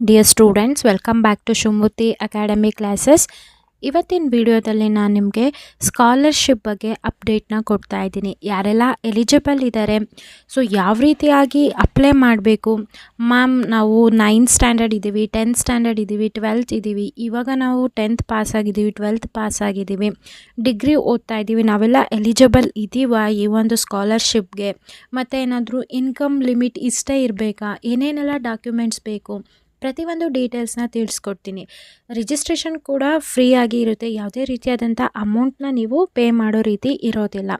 Dear students, welcome back to Shumruti Academy classes. ಇವತ್ತಿನ ವಿಡಿಯೋದಲ್ಲಿ ನಾನು ನಿಮಗೆ ಸ್ಕಾಲರ್ಶಿಪ್ ಬಗ್ಗೆ ಅಪ್ಡೇಟ್ನ ಕೊಡ್ತಾ ಇದ್ದೀನಿ. ಯಾರೆಲ್ಲ ಎಲಿಜಿಬಲ್ ಇದ್ದಾರೆ, ಸೊ ಯಾವ ರೀತಿಯಾಗಿ ಅಪ್ಲೈ ಮಾಡಬೇಕು. ಮ್ಯಾಮ್ ನಾವು 9th ಸ್ಟ್ಯಾಂಡರ್ಡ್ ಇದ್ದೀವಿ, 10th ಸ್ಟ್ಯಾಂಡರ್ಡ್ ಇದ್ದೀವಿ, 12th ಇದ್ದೀವಿ, ಇವಾಗ ನಾವು 10th ಪಾಸ್ ಆಗಿದ್ದೀವಿ, 12th ಪಾಸ್ ಆಗಿದ್ದೀವಿ, ಡಿಗ್ರಿ ಓದ್ತಾ ಇದ್ದೀವಿ, ನಾವೆಲ್ಲ ಎಲಿಜಿಬಲ್ ಇದ್ದೀವ ಈ ಒಂದು ಸ್ಕಾಲರ್ಶಿಪ್ಗೆ, ಮತ್ತು ಏನಾದರೂ ಇನ್ಕಮ್ ಲಿಮಿಟ್ ಇಷ್ಟೇ ಇರಬೇಕಾ, ಏನೇನೆಲ್ಲ ಡಾಕ್ಯುಮೆಂಟ್ಸ್ ಬೇಕು, ಪ್ರತಿಯೊಂದು ಡೀಟೇಲ್ಸ್ನ ತಿಳಿಸ್ಕೊಡ್ತೀನಿ. ರಿಜಿಸ್ಟ್ರೇಷನ್ ಕೂಡ ಫ್ರೀ ಆಗಿ ಇರುತ್ತೆ, ಯಾವುದೇ ರೀತಿಯಾದಂಥ ಅಮೌಂಟ್ನ ನೀವು ಪೇ ಮಾಡೋ ರೀತಿ ಇರೋದಿಲ್ಲ.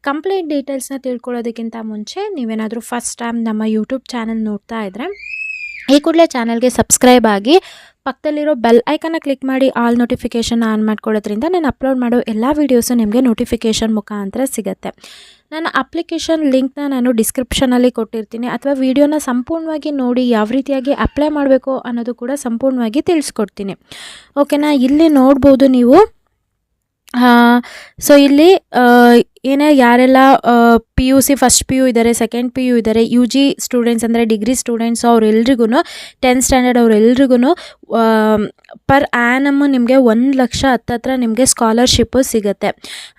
ಕಂಪ್ಲೀಟ್ ಡೀಟೇಲ್ಸ್ನ ತಿಳ್ಕೊಳ್ಳೋದಕ್ಕಿಂತ ಮುಂಚೆ ನೀವೇನಾದರೂ ಫಸ್ಟ್ ಟೈಮ್ ನಮ್ಮ ಯೂಟ್ಯೂಬ್ ಚಾನಲ್ ನೋಡ್ತಾ ಇದ್ದರೆ ಈ ಕೂಡಲೇ ಚಾನಲ್ಗೆ ಸಬ್ಸ್ಕ್ರೈಬ್ ಆಗಿ ಪಕ್ಕದಲ್ಲಿರೋ ಬೆಲ್ ಐಕನ್ನ ಕ್ಲಿಕ್ ಮಾಡಿ ಆಲ್ ನೋಟಿಫಿಕೇಷನ್ ಆನ್ ಮಾಡ್ಕೊಳ್ಳೋದ್ರಿಂದ ನಾನು ಅಪ್ಲೋಡ್ ಮಾಡೋ ಎಲ್ಲ ವೀಡಿಯೋಸು ನಿಮಗೆ ನೋಟಿಫಿಕೇಷನ್ ಮುಖಾಂತರ ಸಿಗುತ್ತೆ. ನನ್ನ ಅಪ್ಲಿಕೇಶನ್ ಲಿಂಕ್ನ ನಾನು ಡಿಸ್ಕ್ರಿಪ್ಷನಲ್ಲಿ ಕೊಟ್ಟಿರ್ತೀನಿ, ಅಥವಾ ವಿಡಿಯೋನ ಸಂಪೂರ್ಣವಾಗಿ ನೋಡಿ ಯಾವ ರೀತಿಯಾಗಿ ಅಪ್ಲೈ ಮಾಡಬೇಕು ಅನ್ನೋದು ಕೂಡ ಸಂಪೂರ್ಣವಾಗಿ ತಿಳಿಸ್ಕೊಡ್ತೀನಿ. ಓಕೆನಾ, ಇಲ್ಲಿ ನೋಡ್ಬೋದು ನೀವು. ಸೊ ಇಲ್ಲಿ ಯಾರೆಲ್ಲ PUC ಫಸ್ಟ್ PU ಇದ್ದಾರೆ, ಸೆಕೆಂಡ್ PU ಇದ್ದಾರೆ, UG ಸ್ಟೂಡೆಂಟ್ಸ್ ಅಂದರೆ ಡಿಗ್ರಿ ಸ್ಟೂಡೆಂಟ್ಸ್, ಅವ್ರೆಲ್ರಿಗೂ 10th ಸ್ಟ್ಯಾಂಡರ್ಡ್ ಅವ್ರೆಲ್ರಿಗೂ ಪರ್ ಆ್ಯನಮ್ ನಿಮಗೆ 1,00,000 ಹತ್ತತ್ರ ನಿಮಗೆ ಸ್ಕಾಲರ್ಶಿಪ್ಪು ಸಿಗುತ್ತೆ.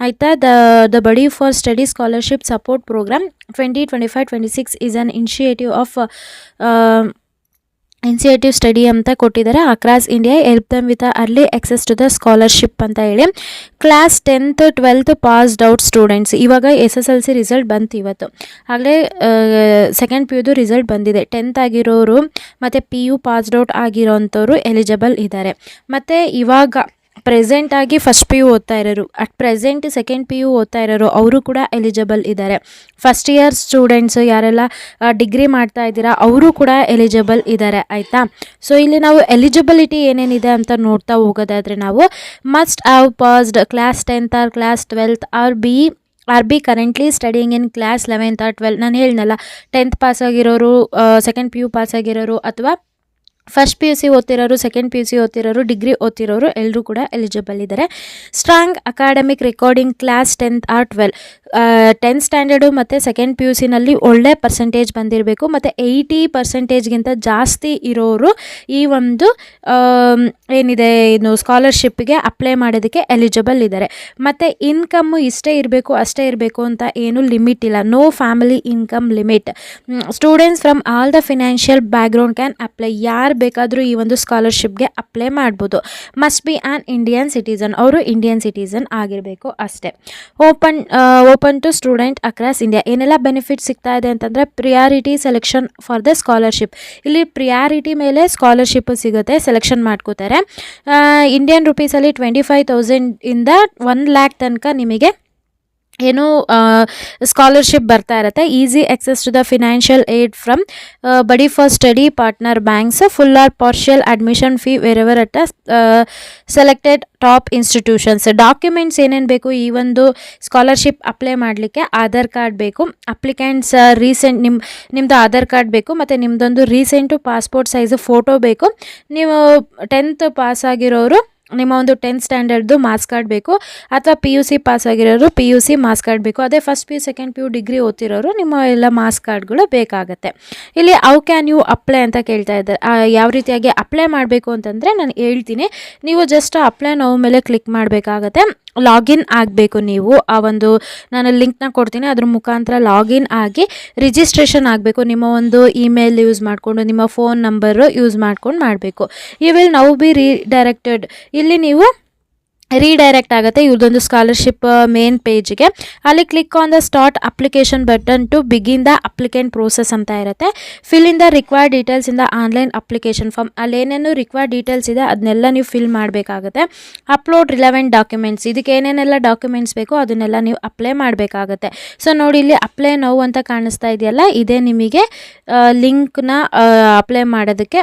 ಆಯಿತಾ. The buddy for study scholarship support program 2025-26 is an initiative study ಅಂತ ಕೊಟ್ಟಿದ್ದಾರೆ. Across India help them with early access to the scholarship ಅಂತ ಹೇಳಿ. Class 10th 12th passed out students, ಇವಾಗ SSLC ರಿಸಲ್ಟ್ ಬಂತು ಇವತ್ತು, ಆಗಲೇ ಸೆಕೆಂಡ್ PUದು ರಿಸಲ್ಟ್ ಬಂದಿದೆ. 10th ಆಗಿರೋರು ಮತ್ತು PU ಪಾಸ್ಡ್ ಔಟ್ ಆಗಿರೋಂಥವ್ರು ಎಲಿಜಿಬಲ್ ಇದ್ದಾರೆ. ಮತ್ತು ಇವಾಗ ಪ್ರೆಸೆಂಟಾಗಿ ಫಸ್ಟ್ PU ಓದ್ತಾ ಇರೋರು, ಅಟ್ ಪ್ರೆಸೆಂಟ್ ಸೆಕೆಂಡ್ PU ಓದ್ತಾ ಇರೋರು ಅವರು ಕೂಡ ಎಲಿಜಿಬಲ್ ಇದ್ದಾರೆ. ಫಸ್ಟ್ ಇಯರ್ ಸ್ಟೂಡೆಂಟ್ಸ್ ಯಾರೆಲ್ಲ ಡಿಗ್ರಿ ಮಾಡ್ತಾ ಇದ್ದೀರಾ ಅವರು ಕೂಡ ಎಲಿಜಿಬಲ್ ಇದ್ದಾರೆ. ಆಯಿತಾ. ಸೊ ಇಲ್ಲಿ ನಾವು ಎಲಿಜಿಬಿಲಿಟಿ ಏನೇನಿದೆ ಅಂತ ನೋಡ್ತಾ ಹೋಗೋದಾದರೆ, ನಾವು must have passed class 10th or class 12th or be currently studying in class 11th or 12th. ನಾನು ಹೇಳಿದ್ನಲ್ಲ, 10th ಪಾಸ್ ಆಗಿರೋರು, ಸೆಕೆಂಡ್ PU ಪಾಸ್ ಆಗಿರೋರು, ಅಥವಾ ಫಸ್ಟ್ PUC ಓದ್ತಿರೋರು, ಸೆಕೆಂಡ್ PUC ಓದ್ತಿರೋರು, ಡಿಗ್ರಿ ಓದ್ತಿರೋರು ಎಲ್ಲರೂ ಕೂಡ ಎಲಿಜಿಬಲ್ ಇದ್ದಾರೆ. Strong academic recording class 10th or 12th, 10th standard ಮತ್ತು ಸೆಕೆಂಡ್ PUCನಲ್ಲಿ ಒಳ್ಳೆ ಪರ್ಸೆಂಟೇಜ್ ಬಂದಿರಬೇಕು, ಮತ್ತು 80% ಜಾಸ್ತಿ ಇರೋರು ಈ ಒಂದು ಏನಿದೆ ಇನ್ನು ಸ್ಕಾಲರ್ಶಿಪ್ಗೆ ಅಪ್ಲೈ ಮಾಡೋದಕ್ಕೆ ಎಲಿಜಿಬಲ್ ಇದ್ದಾರೆ. ಮತ್ತು ಇನ್ಕಮ್ಮು ಇಷ್ಟೇ ಇರಬೇಕು ಅಷ್ಟೇ ಇರಬೇಕು ಅಂತ ಏನು ಲಿಮಿಟ್ ಇಲ್ಲ. No family income limit. Students from all the financial background can apply. ಯಾರು ಬೇಕಾದರೂ ಈ ಒಂದು ಸ್ಕಾಲರ್ಶಿಪ್ಗೆ ಅಪ್ಲೈ ಮಾಡ್ಬೋದು. Must be an Indian citizen, ಅವರು ಇಂಡಿಯನ್ ಸಿಟಿಸನ್ ಆಗಿರಬೇಕು ಅಷ್ಟೇ. Open to student across India. ಏನೆಲ್ಲ ಬೆನಿಫಿಟ್ ಸಿಗ್ತಾ ಇದೆ ಅಂತಂದರೆ, priority selection for the scholarship. ಇಲ್ಲಿ ಪ್ರಿಯಾರಿಟಿ ಮೇಲೆ ಸ್ಕಾಲರ್ಶಿಪ್ ಸಿಗುತ್ತೆ, ಸೆಲೆಕ್ಷನ್ ಮಾಡ್ಕೋತಾರೆ. ಇಂಡಿಯನ್ ರುಪೀಸಲ್ಲಿ 25,000 ಇಂದ 1,00,000 ತನಕ ನಿಮಗೆ ಏನು ಸ್ಕಾಲರ್ಶಿಪ್ ಬರ್ತಾ ಇರುತ್ತೆ. Easy access to the financial aid from buddy for study partner banks. Full or partial admission fee wherever at selected top institutions. Documents ಏನೇನು ಬೇಕು ಈ ಒಂದು ಸ್ಕಾಲರ್ಶಿಪ್ ಅಪ್ಲೈ ಮಾಡಲಿಕ್ಕೆ? ಆಧಾರ್ ಕಾರ್ಡ್ ಬೇಕು, ಅಪ್ಲಿಕೆಂಟ್ಸ್ ರೀಸೆಂಟ್ ನಿಮ್ಮದು ಆಧಾರ್ ಕಾರ್ಡ್ ಬೇಕು, ಮತ್ತು ನಿಮ್ಮದೊಂದು ರೀಸೆಂಟು ಪಾಸ್ಪೋರ್ಟ್ ಸೈಜು ಫೋಟೋ ಬೇಕು. ನೀವು 10th ಪಾಸ್ ಆಗಿರೋರು ನಿಮ್ಮ ಒಂದು 10th ಸ್ಟ್ಯಾಂಡರ್ಡ್ದು ಮಾರ್ಕ್ಸ್ ಕಾರ್ಡ್ ಬೇಕು, ಅಥವಾ PUC ಪಾಸ್ ಆಗಿರೋರು PUC ಮಾರ್ಕ್ಸ್ ಕಾರ್ಡ್ ಬೇಕು. ಅದೇ first PU second PU degree ಓದ್ತಿರೋರು ನಿಮ್ಮ ಎಲ್ಲ ಮಾರ್ಕ್ಸ್ ಕಾರ್ಡ್ಗಳು ಬೇಕಾಗುತ್ತೆ. ಇಲ್ಲಿ ಹೌ ಕ್ಯಾನ್ ಯು ಅಪ್ಲೈ ಅಂತ ಕೇಳ್ತಾ ಇದ್ದಾರೆ. ಯಾವ ರೀತಿಯಾಗಿ ಅಪ್ಲೈ ಮಾಡಬೇಕು ಅಂತಂದರೆ ನಾನು ಹೇಳ್ತೀನಿ. ನೀವು ಜಸ್ಟ್ ಅಪ್ಲೈ ನೋವು ಮೇಲೆ ಕ್ಲಿಕ್ ಮಾಡಬೇಕಾಗತ್ತೆ. ಲಾಗಿನ್ ಆಗಬೇಕು ನೀವು. ಆ ಒಂದು ನಾನು ಲಿಂಕ್ನ ಕೊಡ್ತೀನಿ, ಅದ್ರ ಮುಖಾಂತರ ಲಾಗಿನ್ ಆಗಿ ರಿಜಿಸ್ಟ್ರೇಷನ್ ಆಗಬೇಕು. ನಿಮ್ಮ ಒಂದು ಇಮೇಲ್ ಯೂಸ್ ಮಾಡಿಕೊಂಡು, ನಿಮ್ಮ ಫೋನ್ ನಂಬರು ಯೂಸ್ ಮಾಡ್ಕೊಂಡು ಮಾಡಬೇಕು. You will now be redirected. ಇಲ್ಲಿ ನೀವು ರೀಡೈರೆಕ್ಟ್ ಆಗುತ್ತೆ ಇವ್ರದ್ದೊಂದು ಸ್ಕಾಲರ್ಶಿಪ್ ಮೇನ್ ಪೇಜ್ಗೆ. ಅಲ್ಲಿ click on the start application button to begin the applicant process ಅಂತ ಇರುತ್ತೆ. Fill in the required details in the online application form. ಅಲ್ಲೇನೇನು ರಿಕ್ವೈರ್ಡ್ ಡೀಟೇಲ್ಸ್ ಇದೆ ಅದನ್ನೆಲ್ಲ ನೀವು ಫಿಲ್ ಮಾಡಬೇಕಾಗುತ್ತೆ. Upload relevant documents. ಇದಕ್ಕೆ ಏನೇನೆಲ್ಲ ಡಾಕ್ಯುಮೆಂಟ್ಸ್ ಬೇಕು ಅದನ್ನೆಲ್ಲ ನೀವು ಅಪ್ಲೈ ಮಾಡಬೇಕಾಗುತ್ತೆ. ಸೊ ನೋಡಿ, ಇಲ್ಲಿ ಅಪ್ಲೈ ನೋವು ಅಂತ ಕಾಣಿಸ್ತಾ ಇದೆಯಲ್ಲ, ಇದೇ ನಿಮಗೆ ಲಿಂಕ್ನ ಅಪ್ಲೈ ಮಾಡೋದಕ್ಕೆ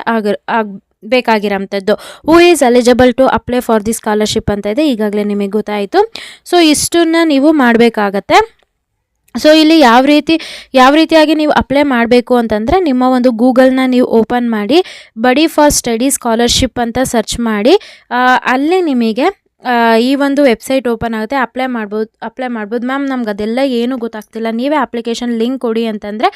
ಬೇಕಾಗಿರೋಂಥದ್ದು. Who is eligible to apply for the scholarship ಅಂತ ಇದೆ, ಈಗಾಗಲೇ ನಿಮಗೆ ಗೊತ್ತಾಯಿತು. ಸೊ ಇಷ್ಟನ್ನು ನೀವು ಮಾಡಬೇಕಾಗತ್ತೆ. ಸೊ ಇಲ್ಲಿ ಯಾವ ರೀತಿಯಾಗಿ ನೀವು ಅಪ್ಲೈ ಮಾಡಬೇಕು ಅಂತಂದರೆ, ನಿಮ್ಮ ಒಂದು ಗೂಗಲ್ನ ನೀವು ಓಪನ್ ಮಾಡಿ ಬಡಿ ಫಾರ್ ಸ್ಟಡಿ ಸ್ಕಾಲರ್ಶಿಪ್ ಅಂತ ಸರ್ಚ್ ಮಾಡಿ, ಅಲ್ಲಿ ನಿಮಗೆ ಈ ಒಂದು ವೆಬ್ಸೈಟ್ ಓಪನ್ ಆಗುತ್ತೆ. ಅಪ್ಲೈ ಮಾಡ್ಬೋದು. ಮ್ಯಾಮ್ ನಮ್ಗೆ ಅದೆಲ್ಲ ಏನೂ ಗೊತ್ತಾಗ್ತಿಲ್ಲ, ನೀವೇ ಅಪ್ಲಿಕೇಶನ್ ಲಿಂಕ್ ಕೊಡಿ ಅಂತಂದರೆ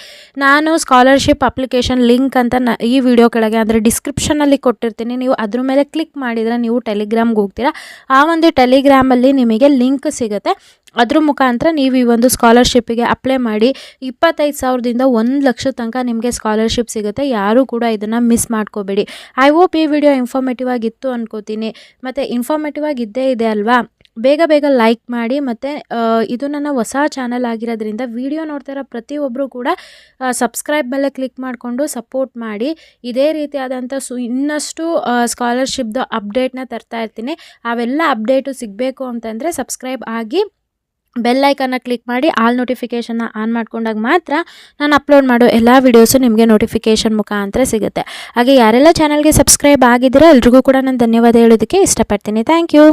ನಾನು ಸ್ಕಾಲರ್ಶಿಪ್ ಅಪ್ಲಿಕೇಶನ್ ಲಿಂಕ್ ಅಂತ ಈ ವಿಡಿಯೋ ಕೆಳಗೆ ಅಂದರೆ ಡಿಸ್ಕ್ರಿಪ್ಷನಲ್ಲಿ ಕೊಟ್ಟಿರ್ತೀನಿ. ನೀವು ಅದ್ರ ಮೇಲೆ ಕ್ಲಿಕ್ ಮಾಡಿದರೆ ನೀವು ಟೆಲಿಗ್ರಾಮ್ಗೆ ಹೋಗ್ತೀರಾ. ಆ ಒಂದು ಟೆಲಿಗ್ರಾಮಲ್ಲಿ ನಿಮಗೆ ಲಿಂಕ್ ಸಿಗುತ್ತೆ. ಅದ್ರ ಮುಖಾಂತರ ನೀವು ಈ ಒಂದು ಸ್ಕಾಲರ್ಶಿಪ್ಪಿಗೆ ಅಪ್ಲೈ ಮಾಡಿ 25,000ದಿಂದ 1,00,000 ತನಕ ನಿಮಗೆ ಸ್ಕಾಲರ್ಶಿಪ್ ಸಿಗುತ್ತೆ. ಯಾರೂ ಕೂಡ ಇದನ್ನು ಮಿಸ್ ಮಾಡ್ಕೋಬೇಡಿ. ಐ ಹೋಪ್ ಈ ವಿಡಿಯೋ ಇನ್ಫಾರ್ಮೇಟಿವ್ ಆಗಿತ್ತು ಅನ್ಕೋತೀನಿ. ಮತ್ತು ಇನ್ಫಾರ್ಮೇಟಿವ್ ಆಗಿದ್ದೇ ಇದೆ ಅಲ್ವಾ, ಬೇಗ ಲೈಕ್ ಮಾಡಿ. ಮತ್ತು ಇದು ನನ್ನ ಹೊಸ ಚಾನಲ್ ಆಗಿರೋದ್ರಿಂದ ವಿಡಿಯೋ ನೋಡ್ತಾ ಇರೋ ಪ್ರತಿಯೊಬ್ಬರು ಕೂಡ ಸಬ್ಸ್ಕ್ರೈಬ್ ಮೇಲೆ ಕ್ಲಿಕ್ ಮಾಡಿಕೊಂಡು ಸಪೋರ್ಟ್ ಮಾಡಿ. ಇದೇ ರೀತಿಯಾದಂಥ ಇನ್ನಷ್ಟು ಸ್ಕಾಲರ್ಶಿಪ್ದು ಅಪ್ಡೇಟ್ನ ತರ್ತಾ ಇರ್ತೀನಿ. ಅವೆಲ್ಲ ಅಪ್ಡೇಟು ಸಿಗಬೇಕು ಅಂತಂದರೆ ಸಬ್ಸ್ಕ್ರೈಬ್ ಆಗಿ ಬೆಲ್ ಐಕನ್ನ ಕ್ಲಿಕ್ ಮಾಡಿ ಆಲ್ ನೋಟಿಫಿಕೇಷನ್ನ ಆನ್ ಮಾಡ್ಕೊಂಡಾಗ ಮಾತ್ರ ನಾನು ಅಪ್ಲೋಡ್ ಮಾಡೋ ಎಲ್ಲ ವೀಡಿಯೋಸು ನಿಮಗೆ ನೋಟಿಫಿಕೇಷನ್ ಮುಖಾಂತರ ಸಿಗುತ್ತೆ. ಹಾಗೆ ಯಾರೆಲ್ಲ ಚಾನಲ್ಗೆ ಸಬ್ಸ್ಕ್ರೈಬ್ ಆಗಿದ್ದೀರೋ ಎಲ್ರಿಗೂ ಕೂಡ ನಾನು ಧನ್ಯವಾದ ಹೇಳೋದಕ್ಕೆ ಇಷ್ಟಪಡ್ತೀನಿ. Thank you.